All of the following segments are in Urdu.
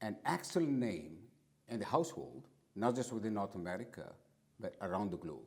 an excellent name in the household, not just within North America, but around the globe.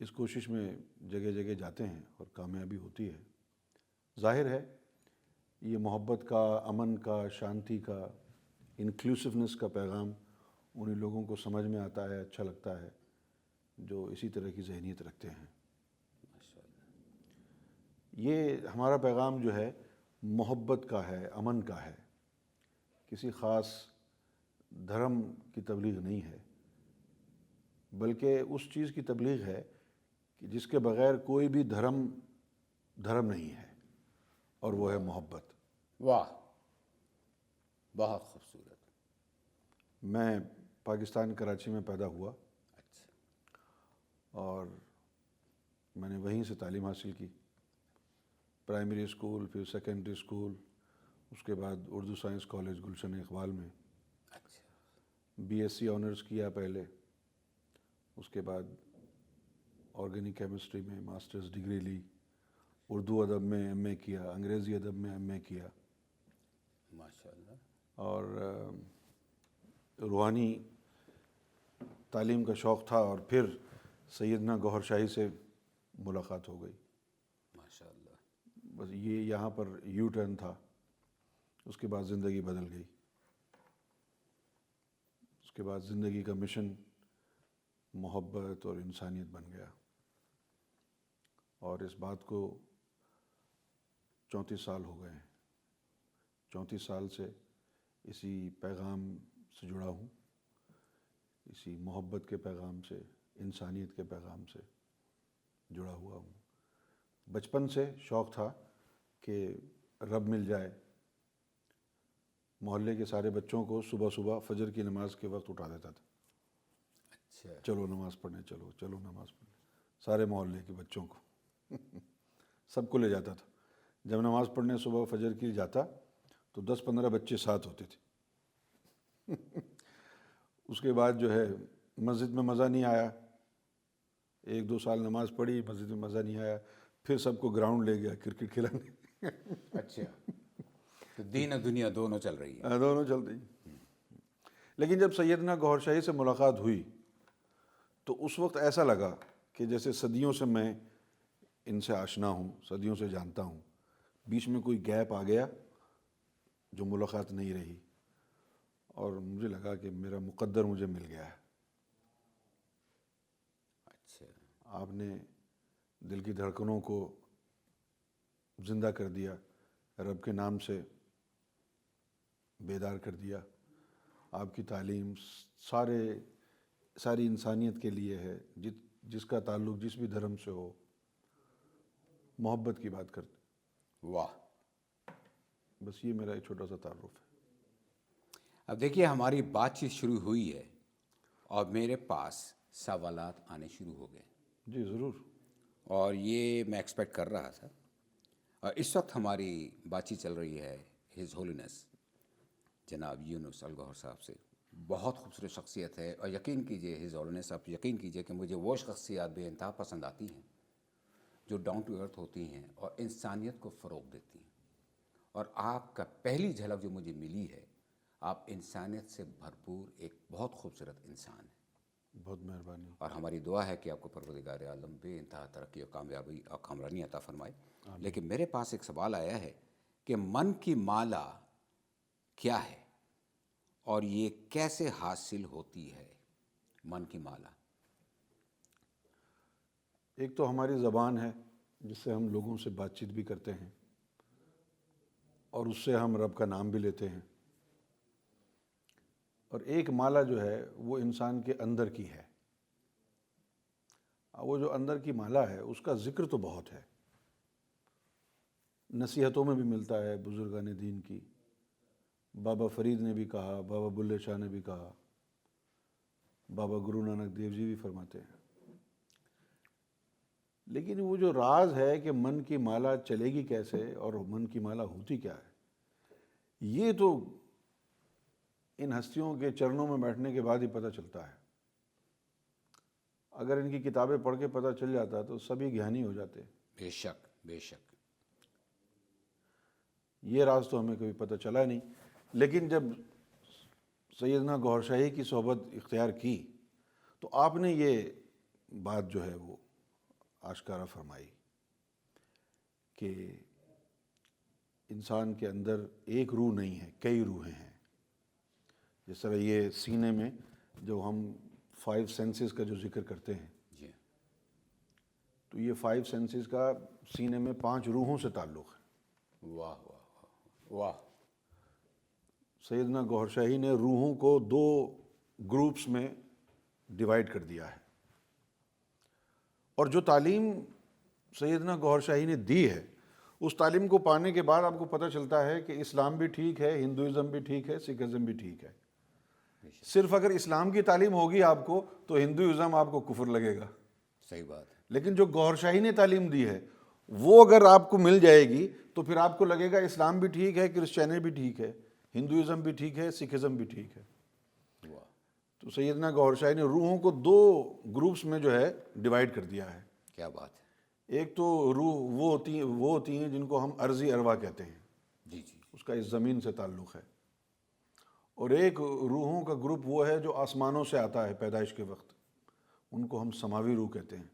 اس کوشش میں جگہ جگہ جاتے ہیں اور کامیابی ہوتی ہے۔ ظاہر ہے یہ محبت کا، امن کا، شانتی کا، انکلوسیونیس کا پیغام انہیں لوگوں کو سمجھ میں آتا ہے، اچھا لگتا ہے جو اسی طرح کی ذہنیت رکھتے ہیں۔ یہ ہمارا پیغام جو ہے محبت کا ہے، امن کا ہے، کسی خاص دھرم کی تبلیغ نہیں ہے، بلکہ اس چیز کی تبلیغ ہے کہ جس کے بغیر کوئی بھی دھرم نہیں ہے، اور وہ ہے محبت۔ واہ، بہت خوبصورت۔ میں پاکستان کراچی میں پیدا ہوا اچھا، اور میں نے وہیں سے تعلیم حاصل کی، پرائمری اسکول، پھر سیکنڈری اسکول، اس کے بعد اردو سائنس کالج گلشن اقبال میں اچھا، بی ایس سی آنرز کیا پہلے، اس کے بعد آرگینک کیمسٹری میں ماسٹرز ڈگری لی، اردو ادب میں ایم اے کیا، انگریزی ادب میں ایم اے کیا، ماشاء اللہ۔ اور روحانی تعلیم کا شوق تھا، اور پھر سیدنا گوہر شاہی سے ملاقات ہو گئی۔ ماشاء اللہ۔ بس یہ یہاں پر یو ٹرن تھا، اس کے بعد زندگی بدل گئی۔ اس کے بعد زندگی کا مشن محبت اور انسانیت بن گیا، اور اس بات کو 34 سال ہو گئے ہیں۔ 34 سال سے اسی پیغام سے جڑا ہوں، اسی محبت کے پیغام سے، انسانیت کے پیغام سے جڑا ہوا ہوں۔ بچپن سے شوق تھا کہ رب مل جائے۔ محلے کے سارے بچوں کو صبح صبح فجر کی نماز کے وقت اٹھا دیتا تھا، اچھا، چلو نماز پڑھنے، چلو چلو نماز پڑھنے، سارے محلے کے بچوں کو سب کو لے جاتا تھا۔ جب نماز پڑھنے صبح فجر کی جاتا تو 10-15 بچے ساتھ ہوتے تھے۔ اس کے بعد جو ہے مسجد میں مزہ نہیں آیا، 1-2 سال نماز پڑھی، مسجد میں مزہ نہیں آیا، پھر سب کو گراؤنڈ لے گیا کرکٹ کھلانے۔ اچھا، تو دین اور دنیا دونوں چل رہی ہے۔ دونوں چل رہی۔ لیکن جب سیدنا گوہر شاہی سے ملاقات ہوئی تو اس وقت ایسا لگا کہ جیسے صدیوں سے میں ان سے آشنا ہوں، صدیوں سے جانتا ہوں، بیچ میں کوئی گیپ آ گیا جو ملاقات نہیں رہی، اور مجھے لگا کہ میرا مقدر مجھے مل گیا ہے۔ اچھا، آپ نے دل کی دھڑکنوں کو زندہ کر دیا، رب کے نام سے بیدار کر دیا۔ آپ کی تعلیم ساری انسانیت کے لیے ہے، جس کا تعلق جس بھی دھرم سے ہو، محبت کی بات کرتے۔ واہ۔ بس یہ میرا ایک چھوٹا سا تعارف ہے۔ اب دیکھیے ہماری بات چیت شروع ہوئی ہے اور میرے پاس سوالات آنے شروع ہو گئے، جی ضرور۔ اور یہ میں ایکسپیکٹ کر رہا تھا، اور اس وقت ہماری بات چیت چل رہی ہے ہز ہولینس جناب یونس الگوہر صاحب سے۔ بہت خوبصورت شخصیت ہے، اور یقین کیجئے ہز ہولینس، آپ یقین کیجئے کہ مجھے وہ شخصیات بے انتہا پسند آتی ہیں جو ڈاؤن ٹو ارتھ ہوتی ہیں اور انسانیت کو فروغ دیتی ہیں۔ اور آپ کا پہلی جھلک جو مجھے ملی ہے، آپ انسانیت سے بھرپور ایک بہت خوبصورت انسان ہیں، بہت مہربانی۔ اور ہماری دعا ہے کہ آپ کو پروردگار عالم بے انتہا ترقی اور کامیابی اور کامرانی عطا فرمائے۔ لیکن میرے پاس ایک سوال آیا ہے کہ من کی مالا کیا ہے اور یہ کیسے حاصل ہوتی ہے؟ من کی مالا ایک تو ہماری زبان ہے جس سے ہم لوگوں سے بات چیت بھی کرتے ہیں، اور اس سے ہم رب کا نام بھی لیتے ہیں، اور ایک مالا جو ہے وہ انسان کے اندر کی ہے۔ وہ جو اندر کی مالا ہے اس کا ذکر تو بہت ہے، نصیحتوں میں بھی ملتا ہے بزرگان دین کی۔ بابا فرید نے بھی کہا، بابا بلے شاہ نے بھی کہا، بابا گرو نانک دیو جی بھی فرماتے ہیں۔ لیکن وہ جو راز ہے کہ من کی مالا چلے گی کیسے اور من کی مالا ہوتی کیا ہے، یہ تو ان ہستیوں کے چرنوں میں بیٹھنے کے بعد ہی پتہ چلتا ہے۔ اگر ان کی کتابیں پڑھ کے پتہ چل جاتا تو سبھی گیانی ہو جاتے۔ بے شک، بے شک۔ یہ راز تو ہمیں کبھی پتہ چلا نہیں، لیکن جب سیدنا گوہر شاہی کی صحبت اختیار کی تو آپ نے یہ بات جو ہے وہ آشکارا فرمائی کہ انسان کے اندر ایک روح نہیں ہے، کئی روحیں ہیں. جس طرح یہ سینے میں جو ہم 5 سینسز کا جو ذکر کرتے ہیں، جی تو یہ 5 سینسز کا سینے میں 5 روحوں سے تعلق ہے. واہ واہ واہ واہ. سیدنا گوہر شاہی نے روحوں کو 2 گروپس میں ڈیوائیڈ کر دیا ہے، اور جو تعلیم سیدنا گوہر شاہی نے دی ہے اس تعلیم کو پانے کے بعد آپ کو پتہ چلتا ہے کہ اسلام بھی ٹھیک ہے، ہندوازم بھی ٹھیک ہے، سکھ ازم بھی ٹھیک ہے. صرف اگر اسلام کی تعلیم ہوگی آپ کو تو ہندوازم آپ کو کفر لگے گا. صحیح بات ہے. لیکن جو گوہر شاہی نے تعلیم دی ہے وہ اگر آپ کو مل جائے گی تو پھر آپ کو لگے گا اسلام بھی ٹھیک ہے، کرسچینی بھی ٹھیک ہے، ہندوازم بھی ٹھیک ہے، سکھ ازم بھی ٹھیک ہے. واہ. تو سیدنا گوہر شاہی نے روحوں کو 2 گروپس میں جو ہے ڈیوائیڈ کر دیا ہے. کیا بات ہے. ایک تو روح وہ ہوتی ہیں جن کو ہم ارضی ارواح کہتے ہیں، جی جی. اس کا اس زمین سے تعلق ہے. اور ایک روحوں کا گروپ وہ ہے جو آسمانوں سے آتا ہے پیدائش کے وقت، ان کو ہم سماوی روح کہتے ہیں.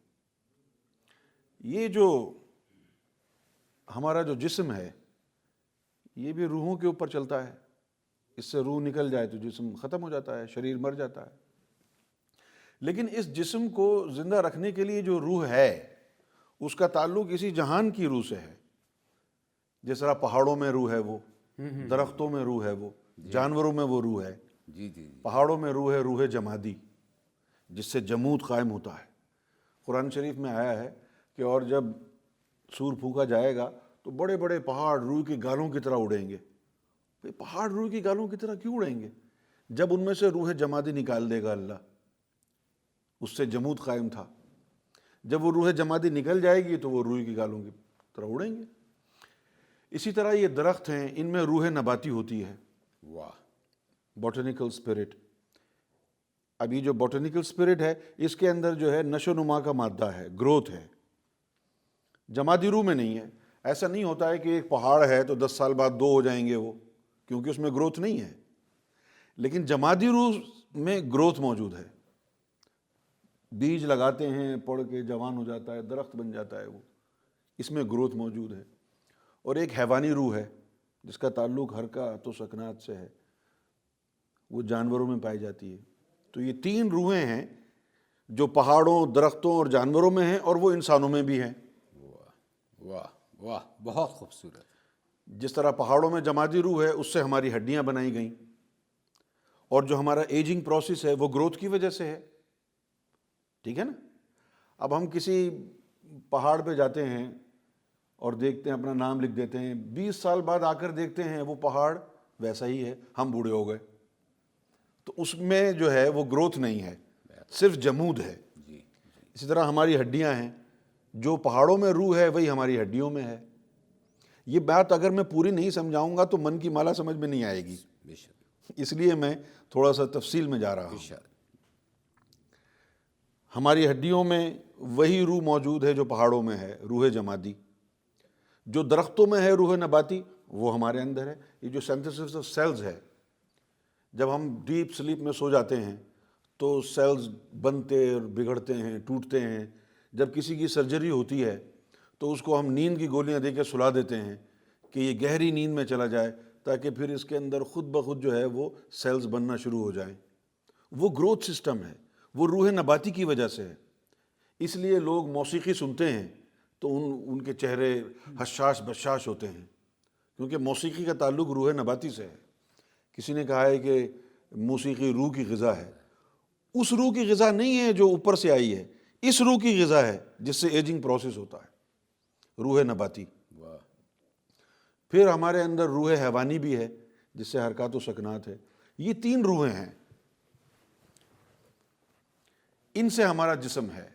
یہ جو ہمارا جو جسم ہے یہ بھی روحوں کے اوپر چلتا ہے. اس سے روح نکل جائے تو جسم ختم ہو جاتا ہے، شریر مر جاتا ہے. لیکن اس جسم کو زندہ رکھنے کے لیے جو روح ہے اس کا تعلق اسی جہان کی روح سے ہے. جس طرح پہاڑوں میں روح ہے، وہ درختوں میں روح ہے، وہ جانوروں میں وہ روح ہے. جی جی. پہاڑوں میں روح ہے، روح جمادی، جس سے جمود قائم ہوتا ہے. قرآن شریف میں آیا ہے کہ اور جب سور پھونکا جائے گا تو بڑے بڑے پہاڑ روح کی گالوں کی طرح اڑیں گے. پہاڑ روح کی گالوں کی طرح کیوں اڑیں گے؟ جب ان میں سے روح جمادی نکال دے گا اللہ. اس سے جمود قائم تھا، جب وہ روح جمادی نکل جائے گی تو وہ روح کی گالوں کی طرح اڑیں گے. اسی طرح یہ درخت ہیں، ان میں روح نباتی ہوتی ہے. واہ. Botanical spirit. اب یہ جو بوٹینیکل اسپرٹ ہے اس کے اندر جو ہے نشو نما کا مادہ ہے، گروتھ ہے. جمادی روح میں نہیں ہے. ایسا نہیں ہوتا ہے کہ ایک پہاڑ ہے تو 10 سال بعد 2 ہو جائیں گے وہ، کیونکہ اس میں گروتھ نہیں ہے. لیکن جمادی روح میں گروتھ موجود ہے. بیج لگاتے ہیں، پڑ کے جوان ہو جاتا ہے، درخت بن جاتا ہے، وہ اس میں گروتھ موجود ہے. اور ایک حیوانی روح ہے جس کا تعلق حرکات و سکنات سے ہے، وہ جانوروں میں پائی جاتی ہے. تو یہ 3 روحیں ہیں جو پہاڑوں، درختوں اور جانوروں میں ہیں، اور وہ انسانوں میں بھی ہیں. واہ واہ واہ. بہت خوبصورت. جس طرح پہاڑوں میں جمادی روح ہے اس سے ہماری ہڈیاں بنائی گئیں، اور جو ہمارا ایجنگ پروسیس ہے وہ گروتھ کی وجہ سے ہے. ٹھیک ہے نا؟ اب ہم کسی پہاڑ پہ جاتے ہیں اور دیکھتے ہیں، اپنا نام لکھ دیتے ہیں، 20 سال بعد آ کر دیکھتے ہیں وہ پہاڑ ویسا ہی ہے، ہم بوڑھے ہو گئے. تو اس میں جو ہے وہ گروتھ نہیں ہے، صرف جمود ہے. اسی طرح ہماری ہڈیاں ہیں، جو پہاڑوں میں روح ہے وہی ہماری ہڈیوں میں ہے. یہ بات اگر میں پوری نہیں سمجھاؤں گا تو من کی مالا سمجھ میں نہیں آئے گی، بے شک. اس لیے میں تھوڑا سا تفصیل میں جا رہا ہوں. شک. ہماری ہڈیوں میں وہی روح موجود ہے جو پہاڑوں میں ہے، روح جمادی. جو درختوں میں ہے روح نباتی، وہ ہمارے اندر ہے. یہ جو سینتھسس آف سیلز ہے، جب ہم ڈیپ سلیپ میں سو جاتے ہیں تو سیلز بنتے اور بگڑتے ہیں، ٹوٹتے ہیں. جب کسی کی سرجری ہوتی ہے تو اس کو ہم نیند کی گولیاں دے کے سلا دیتے ہیں کہ یہ گہری نیند میں چلا جائے، تاکہ پھر اس کے اندر خود بخود جو ہے وہ سیلز بننا شروع ہو جائیں. وہ گروتھ سسٹم ہے، وہ روح نباتی کی وجہ سے ہے. اس لیے لوگ موسیقی سنتے ہیں تو ان کے چہرے حشاش بشاش ہوتے ہیں، کیونکہ موسیقی کا تعلق روح نباتی سے ہے. کسی نے کہا ہے کہ موسیقی روح کی غذا ہے. اس روح کی غذا نہیں ہے جو اوپر سے آئی ہے، اس روح کی غذا ہے جس سے ایجنگ پروسیس ہوتا ہے، روح نباتی. پھر ہمارے اندر روح حیوانی بھی ہے جس سے حرکات و سکنات ہے. یہ 3 روحیں ہیں، ان سے ہمارا جسم ہے،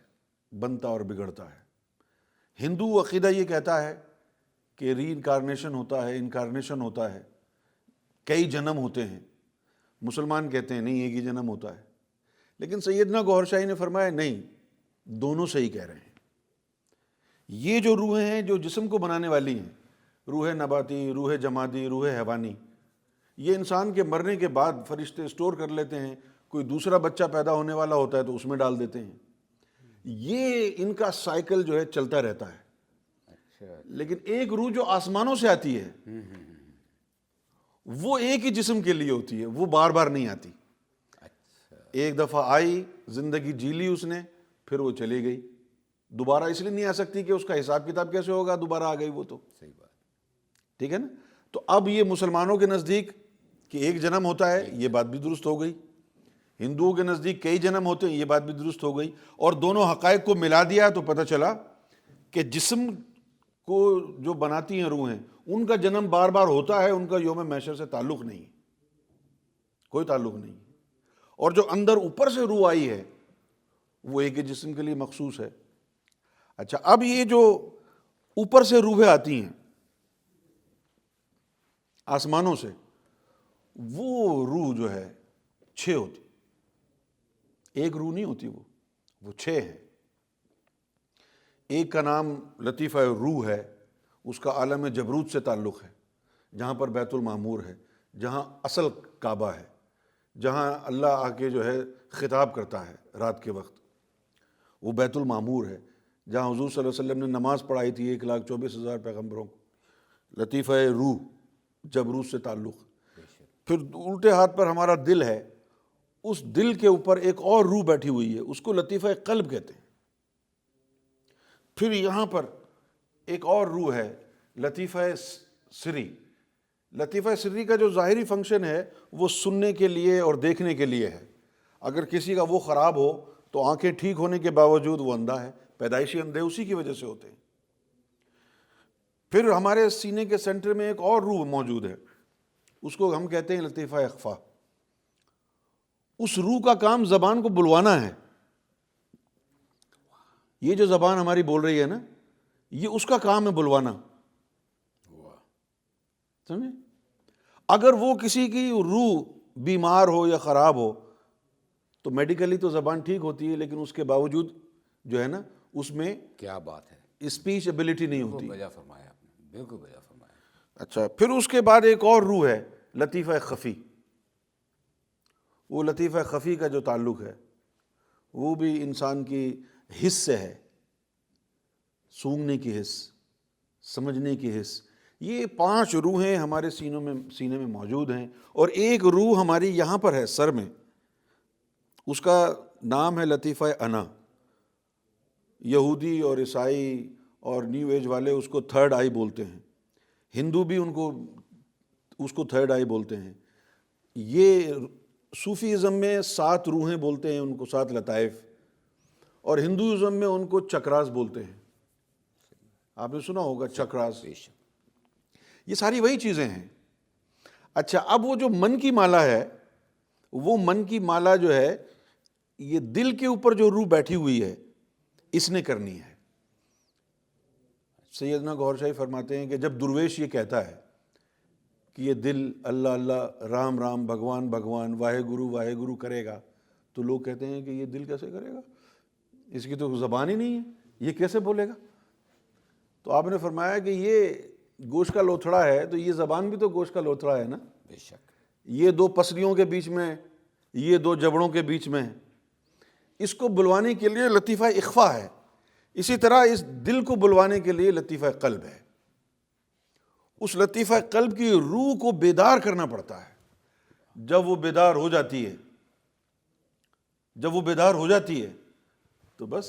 بنتا اور بگڑتا ہے. ہندو عقیدہ یہ کہتا ہے کہ ری انکارنیشن ہوتا ہے، انکارنیشن ہوتا ہے، کئی جنم ہوتے ہیں. مسلمان کہتے ہیں نہیں، ایک ہی جنم ہوتا ہے. لیکن سیدنا گوہر شاہی نے فرمایا نہیں، دونوں صحیح کہہ رہے ہیں. یہ جو روحیں ہیں جو جسم کو بنانے والی ہیں، روح نباتی، روح جمادی، روح حیوانی، یہ انسان کے مرنے کے بعد فرشتے اسٹور کر لیتے ہیں. کوئی دوسرا بچہ پیدا ہونے والا ہوتا ہے تو اس میں ڈال دیتے ہیں. یہ ان کا سائیکل جو ہے چلتا رہتا ہے. اچھا لیکن ایک روح جو آسمانوں سے آتی ہے وہ ایک ہی جسم کے لیے ہوتی ہے, وہ بار بار نہیں آتی. اچھا ایک دفعہ آئی, زندگی جی لی اس نے, پھر وہ چلی گئی. دوبارہ اس لیے نہیں آ سکتی کہ اس کا حساب کتاب کیسے ہوگا, دوبارہ آ گئی وہ تو. صحیح بات. ٹھیک ہے نا. تو اب یہ مسلمانوں کے نزدیک کہ ایک جنم ہوتا ہے, یہ بات بھی درست ہو گئی. ہندوؤں کے نزدیک کئی جنم ہوتے ہیں, یہ بات بھی درست ہو گئی. اور دونوں حقائق کو ملا دیا تو پتہ چلا کہ جسم کو جو بناتی ہیں روحیں, ان کا جنم بار بار ہوتا ہے, ان کا یوم محشر سے تعلق نہیں, کوئی تعلق نہیں. اور جو اندر اوپر سے روح آئی ہے وہ ایک ہی جسم کے لیے مخصوص ہے. اچھا, اب یہ جو اوپر سے روحیں آتی ہیں آسمانوں سے, وہ روح جو ہے 6 ہوتی, ایک روح نہیں ہوتی, وہ 6 ہیں. ایک کا نام لطیفہ روح ہے, اس کا عالم جبروت سے تعلق ہے, جہاں پر بیت المعمور ہے, جہاں اصل کعبہ ہے, جہاں اللہ آ کے جو ہے خطاب کرتا ہے رات کے وقت, وہ بیت المعمور ہے, جہاں حضور صلی اللہ علیہ وسلم نے نماز پڑھائی تھی 1,24,000 پیغمبروں کو. لطیفہ روح جبروت سے تعلق. پھر الٹے ہاتھ پر ہمارا دل ہے, اس دل کے اوپر ایک اور روح بیٹھی ہوئی ہے, اس کو لطیفہ قلب کہتے ہیں. پھر یہاں پر ایک اور روح ہے لطیفہ سری. لطیفہ سری کا جو ظاہری فنکشن ہے وہ سننے کے لیے اور دیکھنے کے لیے ہے. اگر کسی کا وہ خراب ہو تو آنکھیں ٹھیک ہونے کے باوجود وہ اندھا ہے, پیدائشی اندھے اسی کی وجہ سے ہوتے ہیں. پھر ہمارے سینے کے سینٹر میں ایک اور روح موجود ہے, اس کو ہم کہتے ہیں لطیفہ اخفا. اس روح کا کام زبان کو بلوانا ہے. یہ جو زبان ہماری بول رہی ہے نا, یہ اس کا کام ہے بلوانا. سمجھے؟ اگر وہ کسی کی روح بیمار ہو یا خراب ہو تو میڈیکلی تو زبان ٹھیک ہوتی ہے, لیکن اس کے باوجود جو ہے نا اس میں کیا بات ہے, اسپیچ ایبلٹی نہیں ہوتی. بجا فرمایا آپ نے, بالکل بجا فرمایا. اچھا, پھر اس کے بعد ایک اور روح ہے لطیفہ خفی. وہ لطیفہ خفی کا جو تعلق ہے وہ بھی انسان کی حس سے ہے, سونگھنے کی حس, سمجھنے کی حس. یہ 5 روحیں ہمارے سینے میں موجود ہیں, اور ایک روح ہماری یہاں پر ہے سر میں, اس کا نام ہے لطیفہ انا. یہودی اور عیسائی اور نیو ایج والے اس کو 3rd آئی بولتے ہیں, ہندو بھی اس کو 3rd آئی بولتے ہیں. یہ صوفیزم میں 7 روحیں بولتے ہیں ان کو, 7 لطائف, اور ہندوازم میں ان کو چکراس بولتے ہیں. آپ نے سنا ہوگا چکراس. یہ ساری وہی چیزیں ہیں. اچھا, اب وہ جو من کی مالا ہے, وہ من کی مالا جو ہے یہ دل کے اوپر جو روح بیٹھی ہوئی ہے اس نے کرنی ہے. سیدنا گوھر شاہی فرماتے ہیں کہ جب درویش یہ کہتا ہے کہ یہ دل اللہ اللہ رام رام بھگوان بھگوان واہے گرو کرے گا, تو لوگ کہتے ہیں کہ یہ دل کیسے کرے گا, اس کی تو زبان ہی نہیں ہے, یہ کیسے بولے گا. تو آپ نے فرمایا کہ یہ گوشت کا لوتھڑا ہے, تو یہ زبان بھی تو گوشت کا لوتھڑا ہے نا. بے شک. یہ 2 پسلیوں کے بیچ میں, یہ 2 جبڑوں کے بیچ میں, اس کو بلوانے کے لیے لطیفہ اخفا ہے. اسی طرح اس دل کو بلوانے کے لیے لطیفہ قلب ہے. اس لطیفہ قلب کی روح کو بیدار کرنا پڑتا ہے. جب وہ بیدار ہو جاتی ہے تو بس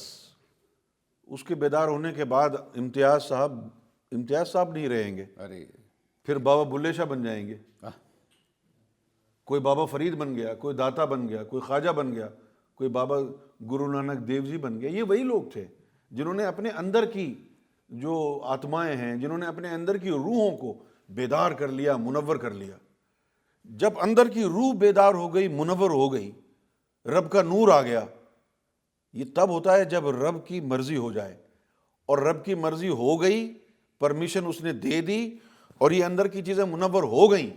اس کے بیدار ہونے کے بعد امتیاز صاحب نہیں رہیں گے, ارے پھر بابا بلے شاہ بن جائیں گے. کوئی بابا فرید بن گیا, کوئی داتا بن گیا, کوئی خواجہ بن گیا, کوئی بابا گرو نانک دیو جی بن گیا. یہ وہی لوگ تھے جنہوں نے اپنے اندر کی جو آتمائیں ہیں, جنہوں نے اپنے اندر کی روحوں کو بیدار کر لیا, منور کر لیا. جب اندر کی روح بیدار ہو گئی, منور ہو گئی, رب کا نور آ گیا. یہ تب ہوتا ہے جب رب کی مرضی ہو جائے, اور رب کی مرضی ہو گئی, پرمیشن اس نے دے دی, اور یہ اندر کی چیزیں منور ہو گئیں,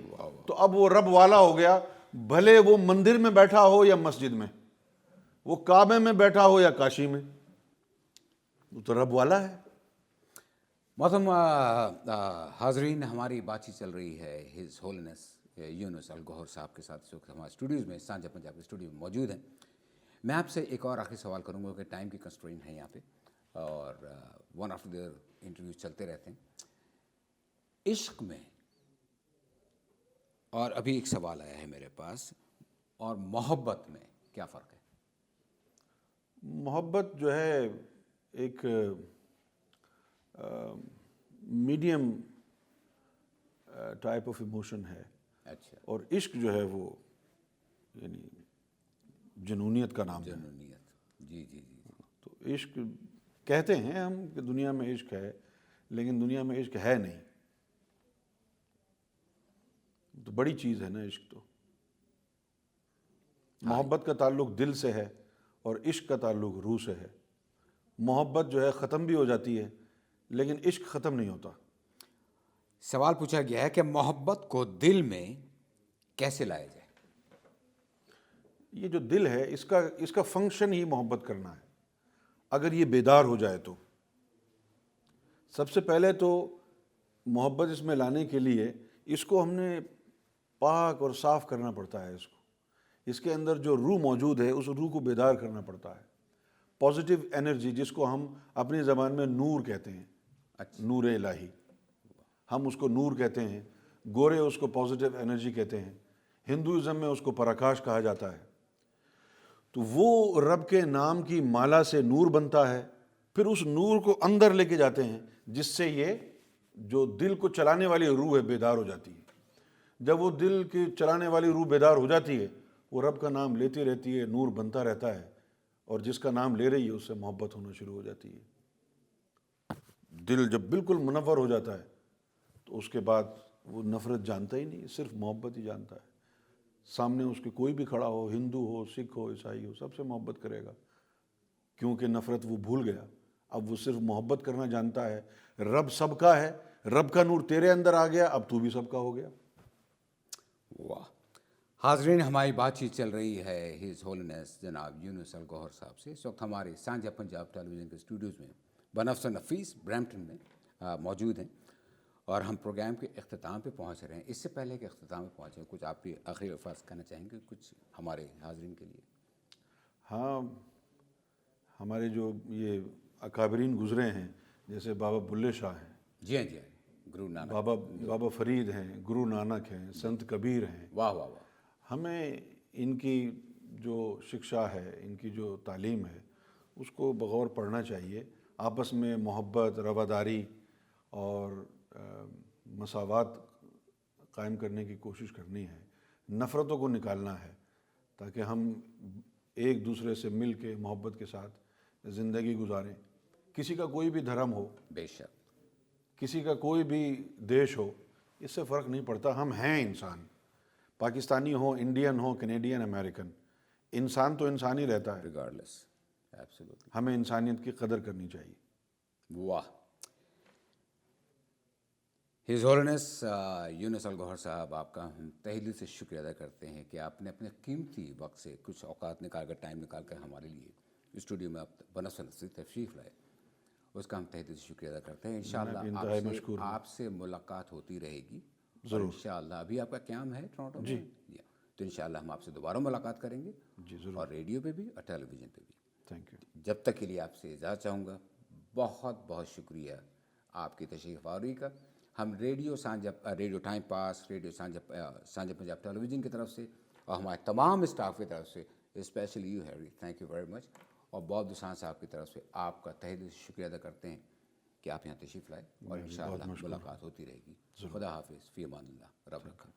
تو اب وہ رب والا ہو گیا. بھلے وہ مندر میں بیٹھا ہو یا مسجد میں, وہ کعبے میں بیٹھا ہو یا کاشی میں, وہ تو رب والا ہے. محترم حاضرین, ہماری بات چیت چل رہی ہے ہز ہولنس یونس الگوہر صاحب کے ساتھ. اس وقت ہمارے اسٹوڈیوز میں سانجا پنجاب کے اسٹوڈیو میں موجود ہیں. میں آپ سے ایک اور آخری سوال کروں گا کہ ٹائم کی کنسٹرین ہے یہاں پہ اور ون آفٹر دیئر انٹرویوز چلتے رہتے ہیں. عشق میں اور ابھی ایک سوال آیا ہے میرے پاس اور محبت میں کیا فرق ہے؟ محبت جو ہے ایک میڈیم ٹائپ آف ایموشن ہے، اچھا. اور عشق جو ہے وہ یعنی جنونیت کا نام ہے. جنونیت. جی جی جی. تو عشق کہتے ہیں ہم کہ دنیا میں عشق ہے، لیکن دنیا میں عشق ہے نہیں. تو بڑی چیز ہے نا عشق. تو محبت کا تعلق دل سے ہے اور عشق کا تعلق روح سے ہے. محبت جو ہے ختم بھی ہو جاتی ہے لیکن عشق ختم نہیں ہوتا. سوال پوچھا گیا ہے کہ محبت کو دل میں کیسے لایا جائے؟ یہ جو دل ہے اس کا فنکشن ہی محبت کرنا ہے. اگر یہ بیدار ہو جائے تو سب سے پہلے تو محبت اس میں لانے کے لیے اس کو ہم نے پاک اور صاف کرنا پڑتا ہے. اس کے اندر جو روح موجود ہے اس روح کو بیدار کرنا پڑتا ہے. پازیٹیو انرجی جس کو ہم اپنی زبان میں نور کہتے ہیں، نور الہی ہم اس کو نور کہتے ہیں. گورے اس کو پازیٹیو انرجی کہتے ہیں. ہندوازم میں اس کو پراکاش کہا جاتا ہے. تو وہ رب کے نام کی مالا سے نور بنتا ہے. پھر اس نور کو اندر لے کے جاتے ہیں جس سے یہ جو دل کو چلانے والی روح ہے بیدار ہو جاتی ہے. جب وہ دل کی چلانے والی روح بیدار ہو جاتی ہے وہ رب کا نام لیتی رہتی ہے، نور بنتا رہتا ہے، اور جس کا نام لے رہی ہے اس سے محبت ہونا شروع ہو جاتی ہے. دل جب بالکل منور ہو جاتا ہے تو اس کے بعد وہ نفرت جانتا ہی نہیں، صرف محبت ہی جانتا ہے. سامنے اس کے کوئی بھی کھڑا ہو، ہندو ہو، سکھ ہو، عیسائی ہو، سب سے محبت کرے گا کیونکہ نفرت وہ بھول گیا. اب وہ صرف محبت کرنا جانتا ہے. رب سب کا ہے، رب کا نور تیرے اندر آ گیا، اب تو بھی سب کا ہو گیا. واہ. حاضرین، ہماری بات چیت چل رہی ہے ہز ہولنس جناب یونس الگوہر صاحب سے. اس وقت ہمارے سانجھا پنجاب ٹیلی ویژن کے اسٹوڈیوز میں بنفس نفیس برمپٹن میں موجود ہیں اور ہم پروگرام کے اختتام پہ پہنچ رہے ہیں. اس سے پہلے کہ اختتام پہ پہنچیں کچھ آپ بھی آخری الفاظ کہنا چاہیں گے کچھ ہمارے حاضرین کے لیے؟ ہاں، ہمارے جو یہ اکابرین گزرے ہیں جیسے بابا بلے شاہ ہیں، جی ہاں جی ہاں. گرو نانک. بابا فرید ہیں، گرو نانک ہیں، سنت کبیر ہیں. واہ واہ واہ. ہمیں ان کی جو شکشا ہے، ان کی جو تعلیم ہے اس کو بغور پڑھنا چاہیے. آپس میں محبت، رواداری اور مساوات قائم کرنے کی کوشش کرنی ہے. نفرتوں کو نکالنا ہے تاکہ ہم ایک دوسرے سے مل کے محبت کے ساتھ زندگی گزاریں. کسی کا کوئی بھی دھرم ہو، بے شک. کسی کا کوئی بھی دیش ہو، اس سے فرق نہیں پڑتا. ہم ہیں انسان، پاکستانی ہو، انڈین ہو، کینیڈین، امریکن، انسان تو انسان ہی رہتا ہے. ریگارڈلیس. ایبسولوٹلی. ہمیں انسانیت کی قدر کرنی چاہیے. واہ. ہز ہولنس یونس الگوہر صاحب، آپ کا ہم تہہ دل سے شکریہ ادا کرتے ہیں کہ آپ نے اپنے قیمتی وقت سے کچھ اوقات نکال کر، ٹائم نکال کر ہمارے لیے اسٹوڈیو میں آپ بنفس نفیس تشریف لائے. اس کا ہم تہہ دل سے شکریہ ادا کرتے ہیں. انشاءاللہ آپ سے ملاقات ہوتی رہے گی. ضرور. انشاءاللہ. ابھی آپ کا قیام ہے ٹورانٹو میں؟ جی. تو انشاءاللہ ہم آپ سے دوبارہ ملاقات کریں گے. جی ضرور. اور ریڈیو پہ بھی اور ٹیلی ویژن پہ بھی. Thank you. جب تک کے لیے آپ سے اجازت چاہوں گا. بہت بہت شکریہ آپ کی تشریف آوری کا. ہم ریڈیو ٹائم پاس، radio Sanjha Punjab television کی طرف سے اور ہمارے تمام اسٹاف کی طرف سے، especially you Harry, thank you very much. اور بہت دوسان صاحب کی طرف سے آپ کا تہہ دل سے شکریہ ادا کرتے ہیں کہ آپ یہاں تشریف لائے اور انشاءاللہ ملاقات ہوتی رہے گی. خدا حافظ. فی امان اللہ. رب رکھا.